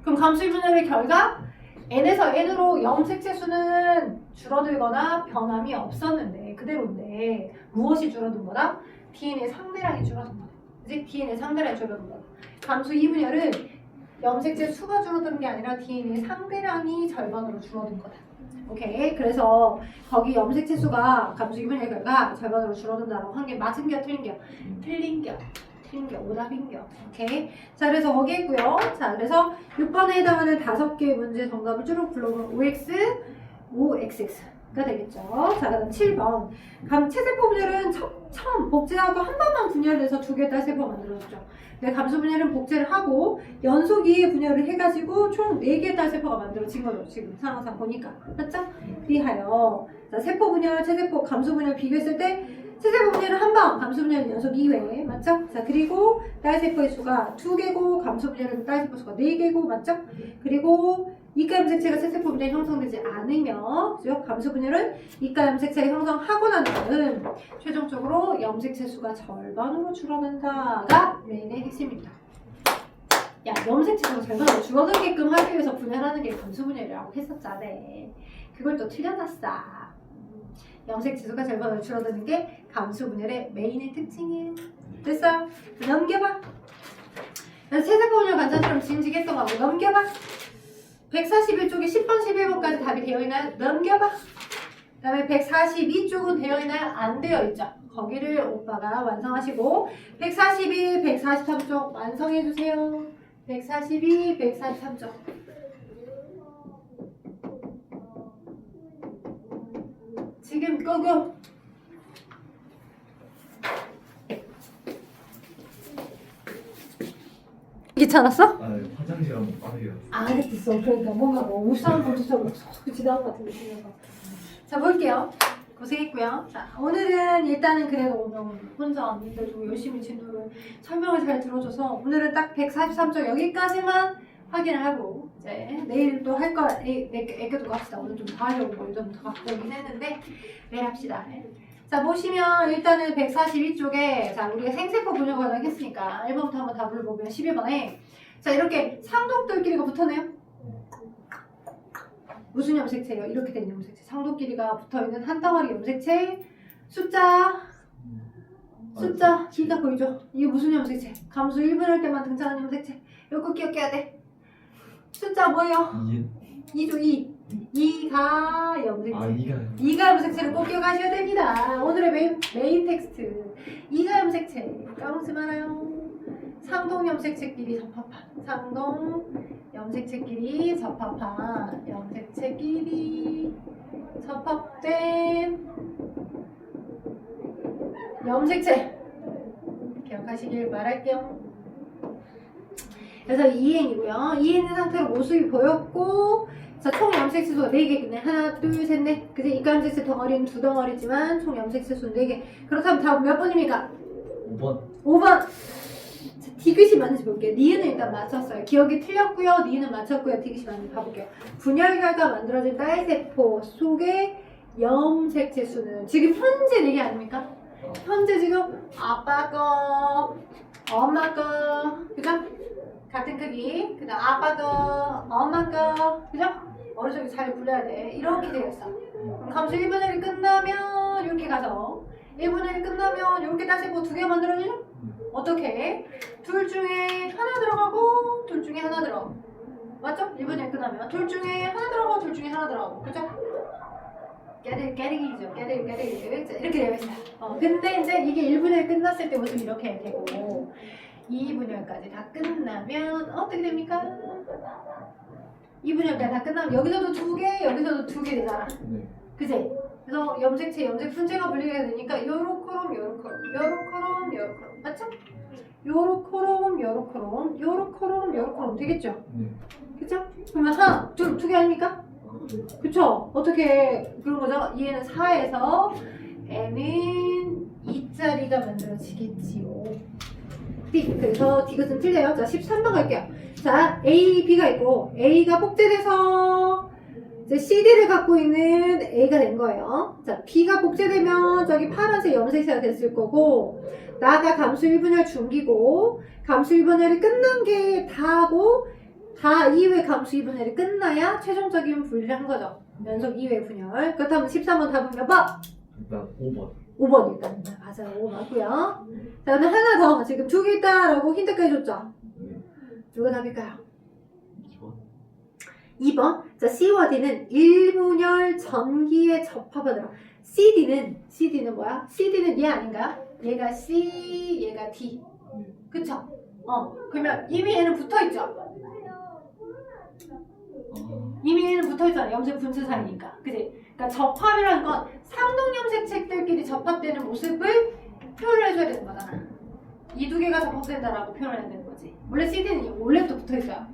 [SPEAKER 1] 그럼 감수 2분열의 결과 N에서 N으로 염색체수는 줄어들거나 변함이 없었는데 그대로인데 무엇이 줄어든 거다? DNA 상대량이 줄어든 거다. 그치? DNA 상대량이 줄어든 거다. 감수 2분열은 염색체 수가 줄어든 게 아니라 DNA 상대량이 절반으로 줄어든 거다. 오케이. 그래서 거기 염색체 수가 감수 2분열 결과 절반으로 줄어든다라고 한 게 맞은겨 틀린겨? 틀린겨. 오답인겨. 오케이. 자, 그래서 거기 있고요. 자, 그래서 6번에 해당하는 5개의 문제 정답을 쭉 불러보면 OX, OXX. 되겠죠. 자, 그다음 7번. 체세포 분열은 처음 복제하고 한 번만 분열해서 두 개의 딸세포 만들어졌죠. 근데 감수 분열은 복제를 하고 연속 2회 분열을 해가지고 총 4개의 딸세포가 만들어진 거죠. 지금 상황상 보니까. 맞죠? 그리하여 자, 세포 분열, 체세포, 감수 분열 비교했을 때 체세포 분열은 한 번, 감수 분열은 연속 2회. 맞죠? 자, 그리고 딸세포의 수가 2개고 감수 분열은 딸세포 수가 4개고. 맞죠? 그리고 이가 염색체가 체세포 분열이 형성되지 않으며 그죠? 감수 분열은 이가 염색체가 형성하고 난 다음 최종적으로 염색체 수가 절반으로 줄어든다가 메인의 핵심입니다. 야, 염색체 수가 절반으로 줄어들게끔 하기 위해서 분열하는 게 감수 분열이라고 했었잖아. 그걸 또 틀려놨어. 염색체 수가 절반으로 줄어드는 게 감수 분열의 메인의 특징이에요. 됐어요? 넘겨봐. 체세포 분열 관찰처럼 지금지게 했던 거고 넘겨봐. 141쪽에 10번, 11번까지 답이 되어있나요? 넘겨봐. 그 다음에 142쪽은 되어있나요? 안 되어있죠. 거기를 오빠가 완성하시고 141, 143쪽 완성해주세요. 142, 143쪽. 지금 고고! 귀찮았어?
[SPEAKER 2] 아, 화장실 한번 빠르게 갔어.
[SPEAKER 1] 알겠어. 그러니까 뭔가 뭐 우수한 분처럼 쏙 지나온 것 같은 느낌이어서. 자, 볼게요. 고생했고요. 자, 오늘은 일단은 그래도 오늘 혼자 왔는데도 열심히 진도를 설명을 잘 들어줘서 오늘은 딱 143쪽 여기까지만 확인을 하고 이제 내일 또 할 거 애껴두고 합시다. 오늘 좀 더 하려고 뭐 좀 더 갖고 오긴 했는데 내일 합시다. 자, 보시면 일단은 142쪽에 자, 우리가 생세포 분열 과정 했으니까 1번부터 한번 답을 보면 11번에 자, 이렇게 상독들끼리가 붙었네요. 무슨 염색체예요? 이렇게 된 염색체. 상독끼리가 붙어있는 한 덩어리 염색체 숫자 D가 보이죠? 이게 무슨 염색체? 감수 1분할 때만 등장하는 염색체. 이거 꼭 기억해야 돼. 숫자 뭐예요? 2죠, 2. 2가 염색체.
[SPEAKER 2] 아, 이가.
[SPEAKER 1] 2가 염색체를 꼭 기억하셔야 됩니다. 오늘의 메인 텍스트. 2가 염색체. 까먹지 말아요. 상동 염색체끼리 접합한. 상동 염색체끼리 접합한. 염색체끼리 접합된 염색체. 기억하시길 바랄게요. 그래서 2N이고요. 2N 상태로 모습이 보였고 자, 총 염색체 수가 4개겠네. 하나, 둘, 셋, 넷. 그지? 이가 염색체 덩어리는 2덩어리지만 총 염색체 수는 4개. 그렇다면 답은 몇 번입니까?
[SPEAKER 2] 5번.
[SPEAKER 1] 5번. 자, 디귿이 맞는지 볼게요. 니은은 일단 맞췄어요. 기억이 틀렸고요. 니은은 맞췄고요. 디귿이 맞는지 봐볼게요. 분열 결과 만들어진 딸세포 속의 염색체 수는 지금 현재 4개 아닙니까? 현재 지금 아빠 거, 엄마 거, 그죠? 같은 크기. 그 다음 아빠 거, 엄마 거, 그죠? 어르신이 잘 굴려야 돼. 이렇게 되어 있어. 그럼 감수 1분의 1이 끝나면 이렇게 가서 1분의 1이 끝나면 이렇게 다시 뭐 2개 만들어지죠? 어떻게? 둘 중에 하나 들어가고 둘 중에 하나 들어가고 맞죠? 1분의 1 끝나면 둘 중에 하나 들어가고 둘 중에 하나 들어가고 그죠? 깨르기죠. 깨르기. 이렇게 되어 있어요. 근데 이제 이게 1분의 1 끝났을 때 모습이 이렇게 되고 2분열까지 다 끝나면 어떻게 됩니까? 2분열까지 다 끝나면 여기서도 2개, 여기서도 2개 되잖아.
[SPEAKER 2] 네.
[SPEAKER 1] 그지? 그래서 염색체, 염색 분체가 분리가 되니까 요렇코롬, 요렇코롬, 요렇코롬, 요렇코롬 맞죠? 요렇코롬, 요렇코롬, 요렇코롬, 요렇코롬 되겠죠?
[SPEAKER 2] 네.
[SPEAKER 1] 그쵸? 그러면 하나, 둘, 2개 아닙니까? 그쵸? 어떻게 그런 거죠? 얘는 4에서 n은 2짜리가 만들어지겠지요. D. 그래서 디귿은 틀려요. 자, 13번 갈게요. 자, A, B가 있고 A가 복제돼서 이제 CD를 갖고 있는 A가 된 거예요. 자, B가 복제되면 저기 파란색 염색체가 됐을 거고 나가 감수 1분열 중기고 감수 1분열이 끝난 게 다하고 다 이후에 감수 2분열이 끝나야 최종적인 분리를 한 거죠. 연속 2회 분열. 그렇다면 13번 답은 몇 번?
[SPEAKER 2] 일단 5번.
[SPEAKER 1] 5번 일단. 맞아요. 5 맞고요. 자, 그다음에 하나 더. 지금 2개 있다라고 힌트까지 줬죠?
[SPEAKER 2] 네.
[SPEAKER 1] 누가 답일까요?
[SPEAKER 2] 2번.
[SPEAKER 1] 2번. 자, C와 D는 1분열 전기에 접합하더라. CD는 뭐야? CD는 얘 아닌가? 얘가 C, 얘가 D.
[SPEAKER 2] 네.
[SPEAKER 1] 그쵸? 그러면 이미 얘는 붙어있죠? 이미 얘는 붙어있잖아. 염색 분체 사이니까. 그지? 그러니까 그러니까 접합이라는 건 상동염색체들끼리 접합되는 모습을 표현을 해줘야 되는 거잖아. 이 두 개가 접합된다라고 표현을 해야 되는 거지. 원래 CD는 원래부터 붙어있어요.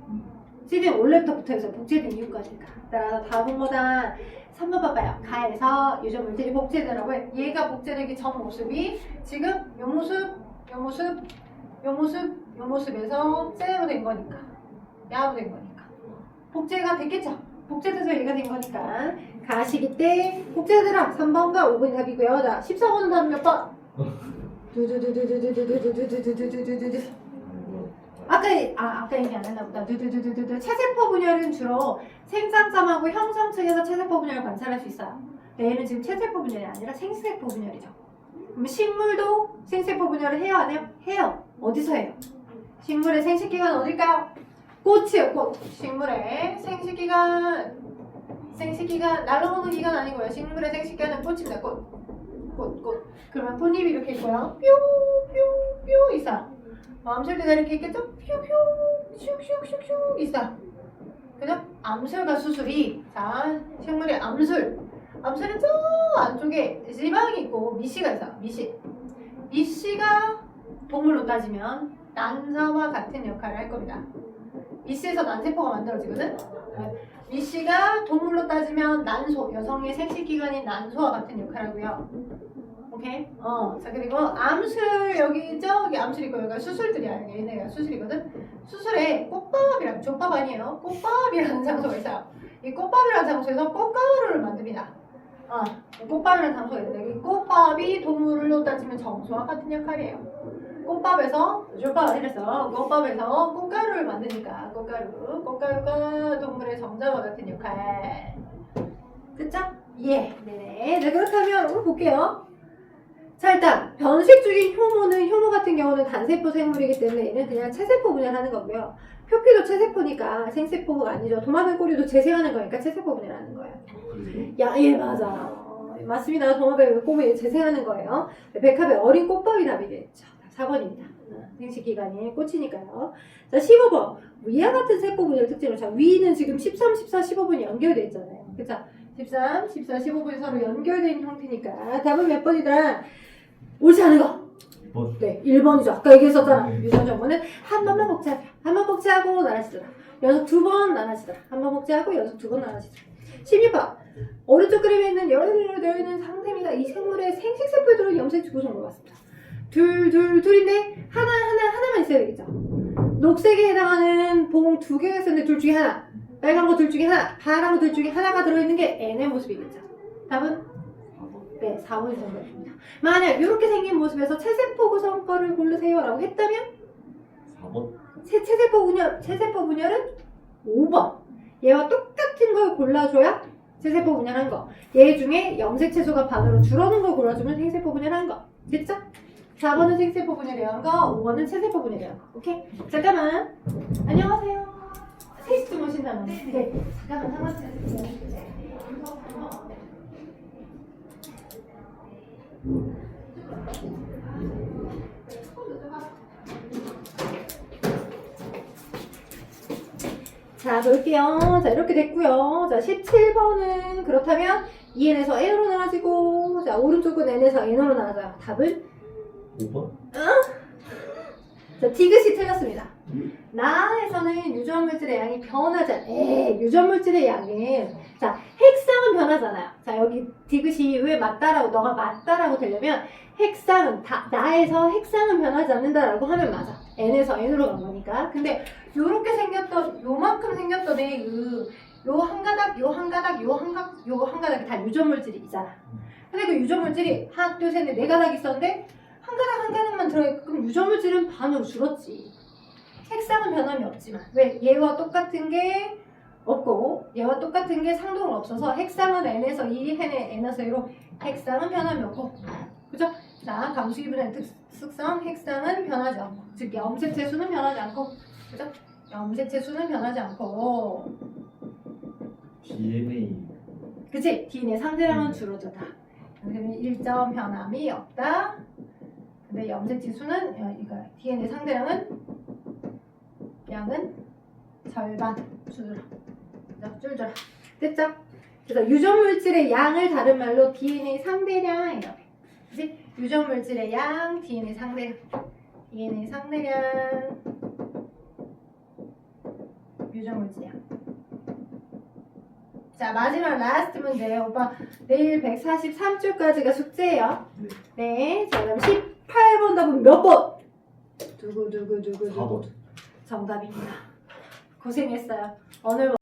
[SPEAKER 1] CD는 원래부터 붙어있어요. 복제된 이유까지니까. 따라서 답은 뭐다? 3번 봐봐요. 가에서 유전 물질이 복제되라고 해. 얘가 복제되기 전 모습이 지금 요 모습, 요 모습, 요 모습, 요 모습에서 쟤로 된 거니까. 야로 된 거니까. 복제가 됐겠죠? 복제돼서 얘가 된 거니까. 가시기 때 복제되라. 3번과 5번이 답이고요. 자, 14번은 답은 몇 번? 두두두두두두두두두두두두두두두두두. 아까 얘기 안 했나 보다. 두두두두두두. 체세포 분열은 주로 생장점하고 형성층에서 체세포 분열을 관찰할 수 있어요. 얘는 지금 체세포 분열이 아니라 생세포 분열이죠. 그럼 식물도 생세포 분열을 해요, 안 해요? 해요. 어디서 해요? 식물의 생식기관 어딜까요? 꽃이요, 꽃. 식물의 생식기관 날로 먹는 기관 아니고요. 식물의 생식기관은 꽃입니다. 꽃. 그러면 꽃잎이 이렇게 있고요. 뾰 있어. 암술대가 이렇게 있겠죠? 뾰 슉슉슉슉 있어. 그죠? 암술과 수술이 자 식물의 암술은 저 안쪽에 지방이 있고 미씨가 있어. 미씨가 동물로 따지면 난자와 같은 역할을 할 겁니다. 미씨에서 난세포가 만들어지거든. 미씨가 동물로 따지면 난소, 여성의 생식기관인 난소와 같은 역할을 하고요. 오케이? 자 그리고 암술 여기 저기 암술 있고 여기가 수술들이야. 얘네가 수술이거든. 수술에 꽃밥이랑 족밥 아니에요. 꽃밥이라는 장소가 있어요. 이 꽃밥이라는 장소에서 꽃가루를 만듭니다. 꽃밥이라는 장소가 있는데 이 꽃밥이 동물로 따지면 정수와 같은 역할이에요. 꽃밥에서 족밥 아니랬어. 꽃밥에서 꽃가루를 만드니까 꽃가루가 동물의 정자와 같은 역할. 됐죠? 예. 네네. 자 그렇다면 오늘 볼게요. 자 일단 변식 중인 효모 같은 경우는 단세포 생물이기 때문에 얘는 그냥 체세포 분열하는 거고요. 표피도 체세포니까 생세포가 아니죠. 도마뱀 꼬리도 재생하는 거니까 체세포 분열하는 거예요. 야, 예 맞아. 맞습니다. 도마뱀 꼬리 재생하는 거예요. 백합의 어린 꽃밥이 답이겠죠. 4번입니다. 생식기관이 꽃이니까요. 자 15번 위와 같은 세포 분열 특징으로 자 위는 지금 13, 14, 15번이 연결되어 있잖아요. 그쵸? 13, 14, 15번이 서로 연결된 형태니까 답은 몇 번이더라? 옳지 않은 거.
[SPEAKER 2] 1번.
[SPEAKER 1] 네, 1번이죠. 아까 얘기했었잖아.
[SPEAKER 2] 네.
[SPEAKER 1] 유전 정보는 한 번만 복제하자. 한 번 복제하고 나눠지더라. 연속 2번 나눠지더라. 한 번 복제하고 연속 2번 나눠지더라. 16번. 오른쪽 그림에 있는 여러 개로 되어 있는 상태입니다. 이 생물의 생식세포에 들어있는 염색체 구성물 같습니다. 둘인데 하나만 있어야 되겠죠. 녹색에 해당하는 봉 2개가 있었는데 둘 중에 하나. 빨간 거 둘 중에 하나. 파란 거 둘 중에 하나가 들어있는 게 N의 모습이겠죠. 답은? 네, 4번이 정답입니다. 만약 이렇게 생긴 모습에서 체세포 구성 거를 고르세요 라고 했다면
[SPEAKER 2] 4번.
[SPEAKER 1] 체세포 분열은 5번. 얘와 똑같은 걸 골라줘야 체세포 분열한 거. 얘 중에 염색체수가 반으로 줄어든 걸 골라주면 생세포 분열한 거. 됐죠? 4번은 생세포 분열이한 거, 5번은 체세포 분열이한 거. 오케이? 잠깐만. 안녕하세요. 3시쯤 오신다면. 네. 잠깐만 상관없어요. 자, 볼게요. 자, 이렇게 됐고요. 자, 17번은 그렇다면 2n에서 n으로 나눠지고 자, 오른쪽은 n에서 n으로 나눠져요. 답은?
[SPEAKER 2] 5번.
[SPEAKER 1] 자, 디귿이 틀렸습니다. 나에서는 유전물질의 양이 변하지 않아요. 유전물질의 양은 자, 핵상은 변하잖아요. 자, 여기 디귿이 왜 맞다라고 너가 맞다라고 되려면 핵상은 나에서 핵상은 변하지 않는다라고 하면 맞아. n에서 n으로 간 거니까. 근데 요렇게 생겼던 요만큼 생겼던 애 요 한 가닥, 요 한 가닥, 요 한 가닥이 다 유전물질이 있잖아. 근데 그 유전물질이 하나, 둘, 셋, 넷, 네 가닥 있었는데 한 가닥만 들어있고 그럼 유전물질은 반으로 줄었지. 색상은 변함이 없지만 왜? 얘와 똑같은 게 없고 얘와 똑같은 게 상동은 없어서 핵상은 n에서 2, n에서 2로 핵상은 변함이 없고 그죠? 자, 감수기분의 특성 핵상은 변하지 않고 즉 염색체 수는 변하지 않고 그죠? 염색체 수는 변하지 않고
[SPEAKER 2] DNA.
[SPEAKER 1] 그치? DNA 상대량은 줄어들다. 그러면 일정 변함이 없다. 근데 염색체 수는 DNA 상대량은 양은 절반 줄어라. 됐죠? 그래서 유전물질의 양을 다른 말로 DNA 상대량이라고 해. 그치? 유전물질의 양, DNA 상대량. DNA 상대량. 유전물질 양. 자, 마지막 라스트 문제. 오빠 내일 143줄까지가 숙제예요.
[SPEAKER 2] 네.
[SPEAKER 1] 네. 자, 그럼 18번 답은 몇 번? 두구두구두구두구.
[SPEAKER 2] 4번.
[SPEAKER 1] 정답입니다. 고생했어요. 오늘